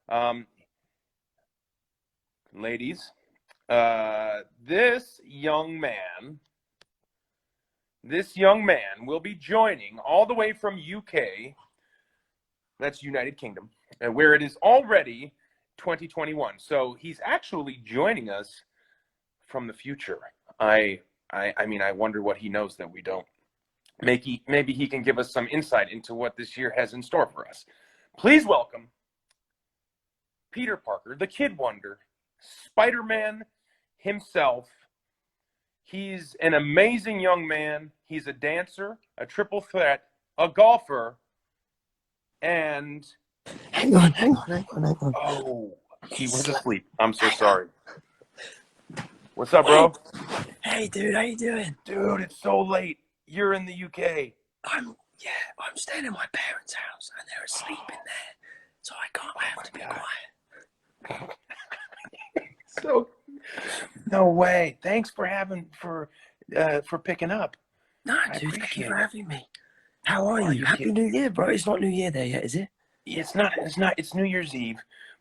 Um, ladies, this young man will be joining all the way from UK, that's United Kingdom, where it is already 2021. So he's actually joining us from the future. I mean, I wonder what he knows that we don't. Maybe he can give us some insight into what this year has in store for us. Please welcome Peter Parker, the Kid Wonder, Spider-Man himself. He's an amazing young man. He's a dancer, a triple threat, a golfer, and... Hang on. Oh, he was asleep. I'm so sorry. What's up, bro? Hey, dude, how you doing? Dude, it's so late. You're in the UK. I'm staying at my parents' house, and they're asleep in there, so I have to be quiet. So, no way. Thanks for picking up. No, dude, thank you for having me. How are you? Happy New Year, bro. It's not New Year there yet, is it? It's not. It's New Year's Eve,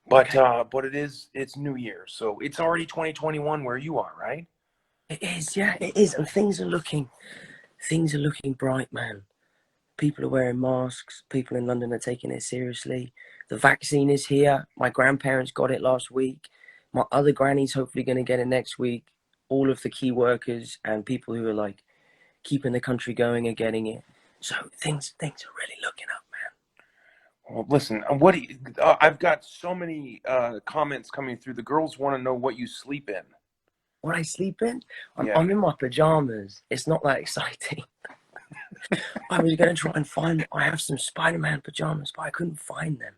but it's New Year, so it's already 2021 where you are, right? It is, yeah, it is, and things are looking bright, man. People are wearing masks. People in London are taking it seriously. The vaccine is here. My grandparents got it last week. My other granny's hopefully going to get it next week. All of the key workers and people who are like keeping the country going are getting it. So things are really looking up, man. Well, listen, I've got so many comments coming through. The girls want to know what you sleep in. What I sleep in? I'm in my pajamas. It's not that exciting. I was going to try and find... I have some Spider-Man pajamas, but I couldn't find them.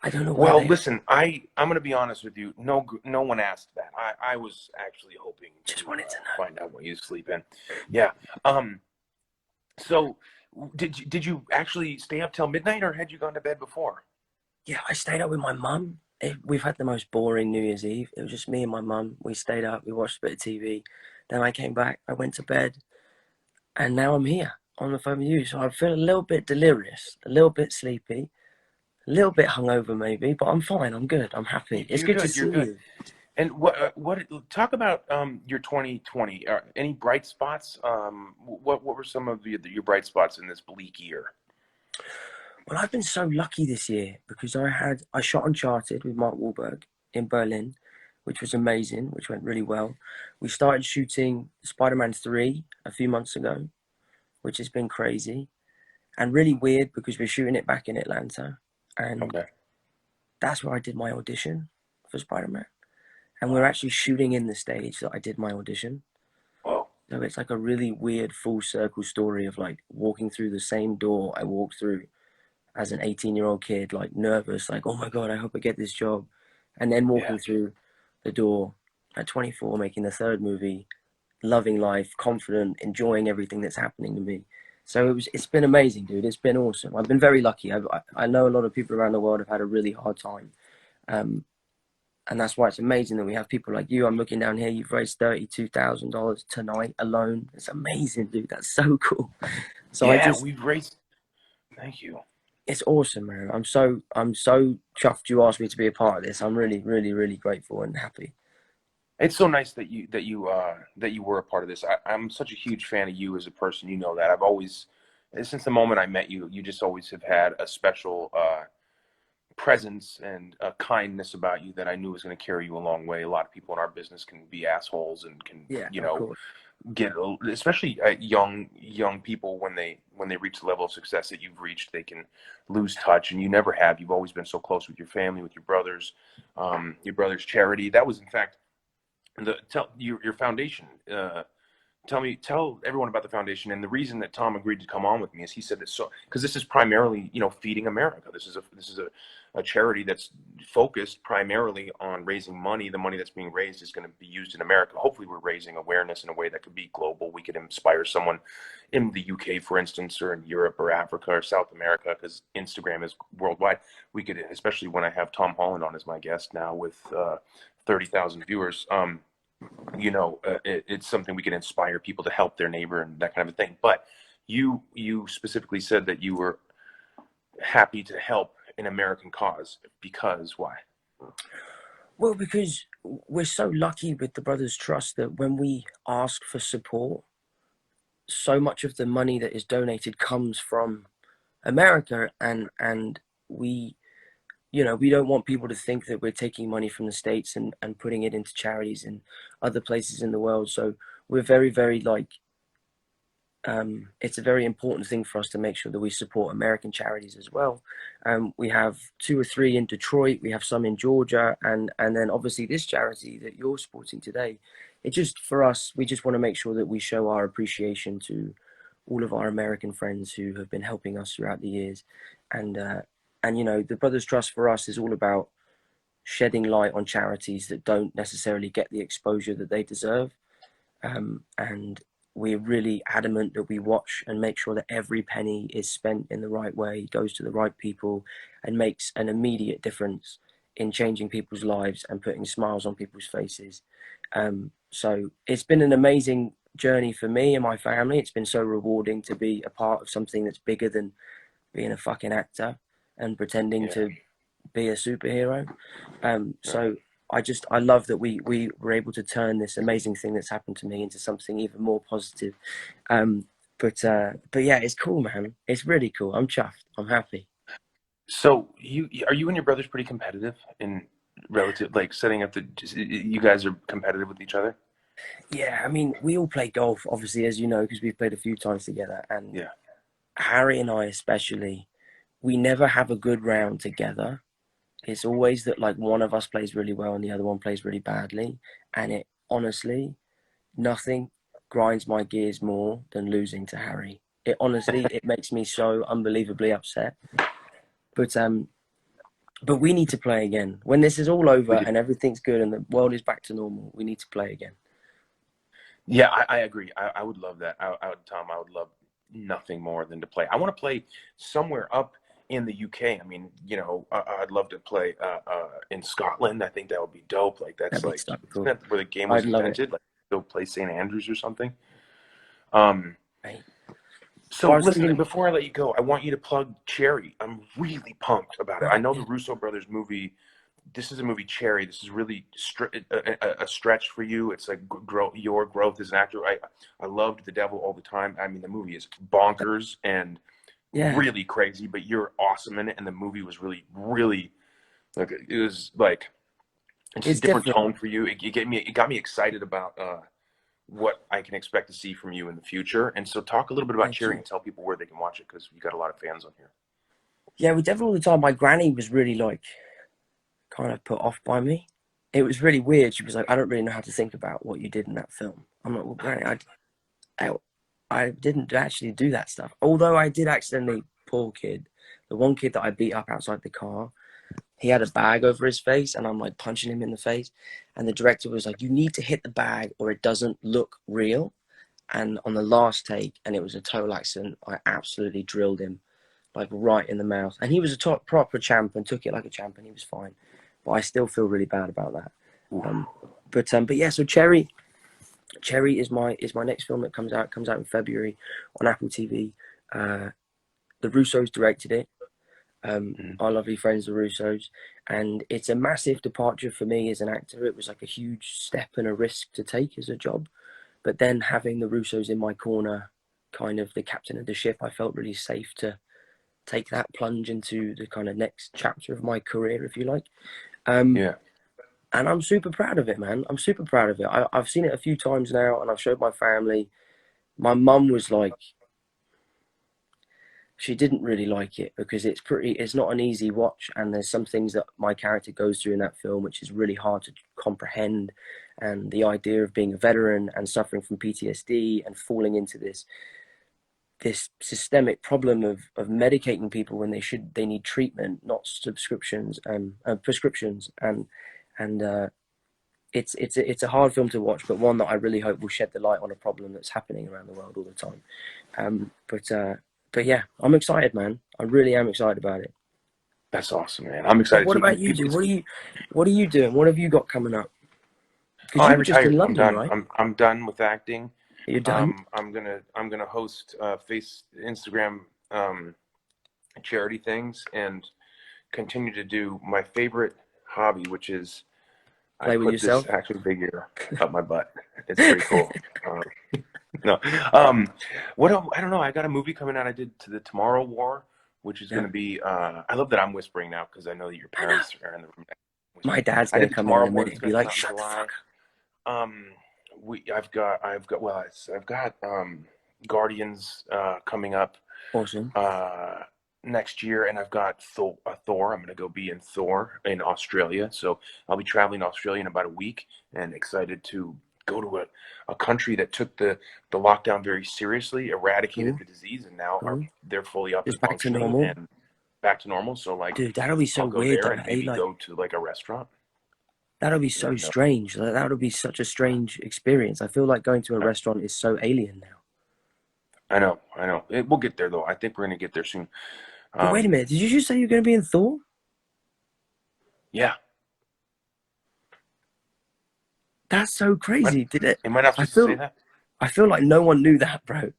I don't know why. Well, listen, I'm going to be honest with you. No one asked that. I was actually hoping wanted to know. Find out what you sleep in. Yeah. So did you actually stay up till midnight, or had you gone to bed before? Yeah, I stayed up with my mum. We've had the most boring New Year's Eve. It was just me and my mum. We stayed up. We watched a bit of TV. Then I came back. I went to bed. And now I'm here on the phone with you. So I feel a little bit delirious, a little bit sleepy, a little bit hungover maybe, but I'm fine. I'm good. I'm happy. It's good to see you. And what talk about your 2020? Any bright spots? What were some of your bright spots in this bleak year? Well, I've been so lucky this year because I shot Uncharted with Mark Wahlberg in Berlin, which was amazing, which went really well. We started shooting Spider-Man 3 a few months ago, which has been crazy and really weird because we're shooting it back in Atlanta. And that's where I did my audition for Spider-Man. And we're actually shooting in the stage that I did my audition. Whoa. So it's like a really weird full circle story of like walking through the same door I walked through as an 18-year-old kid, like nervous, like, oh my God, I hope I get this job. And then walking through the door at 24, making the third movie, loving life, confident, enjoying everything that's happening to me. So it's been amazing, dude. It's been awesome. I've been very lucky. I know a lot of people around the world have had a really hard time. And that's why it's amazing that we have people like you. I'm looking down here. You've raised $32,000 tonight alone. It's amazing, dude. That's so cool. So we've raised. Thank you. It's awesome, man. I'm so chuffed you asked me to be a part of this. I'm really, really, really grateful and happy. It's so nice that you were a part of this. I'm such a huge fan of you as a person. You know that. I've always, since the moment I met you, you just always have had a special presence and a kindness about you that I knew was going to carry you a long way. A lot of people in our business can be assholes and can, get, especially young people when they reach the level of success that you've reached, they can lose touch, and you never have. You've always been so close with your family, with your brother's charity. That was in fact your foundation. Tell everyone about the foundation. And the reason that Tom agreed to come on with me is he said that because this is primarily, feeding America. This is a charity that's focused primarily on raising money. The money that's being raised is going to be used in America. Hopefully we're raising awareness in a way that could be global. We could inspire someone in the UK, for instance, or in Europe or Africa or South America, because Instagram is worldwide. We could, especially when I have Tom Holland on as my guest now with 30,000 viewers, it's something we can inspire people to help their neighbor and that kind of a thing. But you specifically said that you were happy to help an American cause. Because why? Well, because we're so lucky with the Brothers Trust that when we ask for support, so much of the money that is donated comes from America, and we, you know, we don't want people to think that we're taking money from the States and putting it into charities in other places in the world. So we're very, very like, it's a very important thing for us to make sure that we support American charities as well. We have 2 or 3 in Detroit, we have some in Georgia, and then obviously this charity that you're supporting today. It just, for us, we just want to make sure that we show our appreciation to all of our American friends who have been helping us throughout the years. And you know, the Brothers Trust for us is all about shedding light on charities that don't necessarily get the exposure that they deserve. And we're really adamant that we watch and make sure that every penny is spent in the right way, goes to the right people, and makes an immediate difference in changing people's lives and putting smiles on people's faces. So it's been an amazing journey for me and my family. It's been so rewarding to be a part of something that's bigger than being a fucking actor and pretending to be a superhero. So I love that we were able to turn this amazing thing that's happened to me into something even more positive. But yeah, it's cool, man. It's really cool. I'm chuffed. I'm happy. So are you and your brothers pretty competitive in relative, like setting up you guys are competitive with each other? Yeah, I mean, we all play golf, obviously, as you know, because we've played a few times together. And Yeah. Harry and I especially, we never have a good round together. It's always that like one of us plays really well and the other one plays really badly. And it honestly, nothing grinds my gears more than losing to Harry. It honestly, it makes me so unbelievably upset. But we need to play again. When this is all over We do. and everything's good and the world is back to normal, we need to play again. Yeah, I agree. I would love that. Tom, I would love nothing more than to play. I want to play somewhere up in the UK. I mean, you know, I'd love to play in Scotland. I think that would be dope. Like that's That'd be like, so isn't cool. that where the game was I'd love it. invented? Like go play St. Andrews or something. Um, Right. so Well, I was listen, thinking, before I let you go, I want you to plug Cherry. I'm really pumped about it. I right, know yeah, the Russo brothers movie. This is a movie, Cherry. This is really a stretch for you. It's like your growth as an actor. I loved The Devil All the Time. I mean, the movie is bonkers and yeah, really crazy, but you're awesome in it. And the movie was really, really like it was like it's a it's different different. tone for you. It got me excited about what I can expect to see from you in the future. And so, talk a little bit about Thank Cherry you. and tell people where they can watch it because we got a lot of fans on here. Yeah, with Devil all the time, my granny was really like kind of put off by me. It was really weird. She was like, I don't really know how to think about what you did in that film. I'm like, well, granny, I, I didn't actually do that stuff. Although I did accidentally, poor kid, the one kid that I beat up outside the car, he had a bag over his face and I'm like punching him in the face. And the director was like, you need to hit the bag or it doesn't look real. And on the last take, and it was a total accident, I absolutely drilled him like right in the mouth. And he was a top proper champ and took it like a champ and he was fine. But I still feel really bad about that. Um, but yeah, so Cherry is my next film that comes out. It comes out in February on Apple TV. The Russos directed it. Mhm. Our lovely friends, the Russos, and it's a massive departure for me as an actor. It was like a huge step and a risk to take as a job, but then having the Russos in my corner, kind of the captain of the ship, I felt really safe to take that plunge into the kind of next chapter of my career, if you like. Um, Yeah. and I'm super proud of it, man. I'm super proud of it. I've seen it a few times now, and I've showed my family. My mum was like, she didn't really like it because it's not an easy watch, and there's some things that my character goes through in that film which is really hard to comprehend, and the idea of being a veteran and suffering from PTSD and falling into this systemic problem of medicating people when they need treatment, not subscriptions and prescriptions, and it's a hard film to watch, but one that I really hope will shed the light on a problem that's happening around the world all the time. But yeah, I'm excited, man. I really am excited about it. That's awesome, man. I'm But excited what too. about you, dude? What are you doing? What have you got coming up? Oh, Because I you were just in retired. I'm London, done. right? I'm done with acting. You're done. I'm gonna host Instagram charity things and continue to do my favorite hobby, which is I Play with put this yourself. action figure up my butt. It's pretty cool. Um, no, I don't know. I got a movie coming out. I did to the Tomorrow War, which is Yeah. going to be. I love that I'm whispering now because I know that your I know. parents are in the room. My dad's I gonna did the come in Tomorrow a War minute that's and be going to come like, out in "Shut the July. fuck up." I've got Guardians coming up Awesome. next year, and I've got Thor. I'm going to go be in Thor in Australia, so I'll be traveling to Australia in about a week, and excited to go to a country that took the lockdown very seriously, eradicated Cool. the disease, and now Cool. they're fully up Just and back to functioning normal. and back to normal. So like, Dude, that'll be so I'll go weird there though. and Eh? maybe Like, go to like a restaurant. that'll be Yeah, so no, strange. Like, that'll be such a strange experience. I feel like going to a restaurant is so alien now. I know, I know. We'll get there though. I think we're gonna get there soon. But wait a minute, did you just say you're going to be in Thor? Yeah. That's so crazy. Did it? Am I not I supposed to say feel, that? I feel like no one knew that, bro.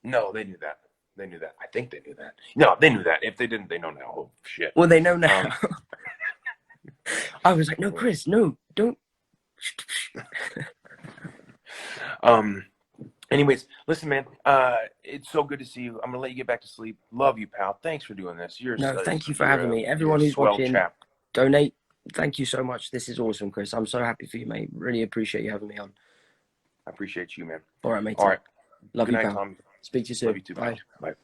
No, they knew that. They knew that. I think they knew that. No, they knew that. If they didn't, they know now. Oh shit. Well, they know now. Um, I was like, no, yeah. Chris, no, don't. Um. Anyways, listen, man. It's so good to see you. I'm gonna let you get back to sleep. Love you, pal. Thanks for doing this. No, thank you for You're having a me. you're Everyone a who's swell watching, chap. donate. Thank you so much. This is awesome, Chris. I'm so happy for you, mate. Really appreciate you having me on. I appreciate you, man. All right, All matey. right. Love Good you, night, pal. Tom. Speak to you Love soon. you too, Bye. pal. Bye.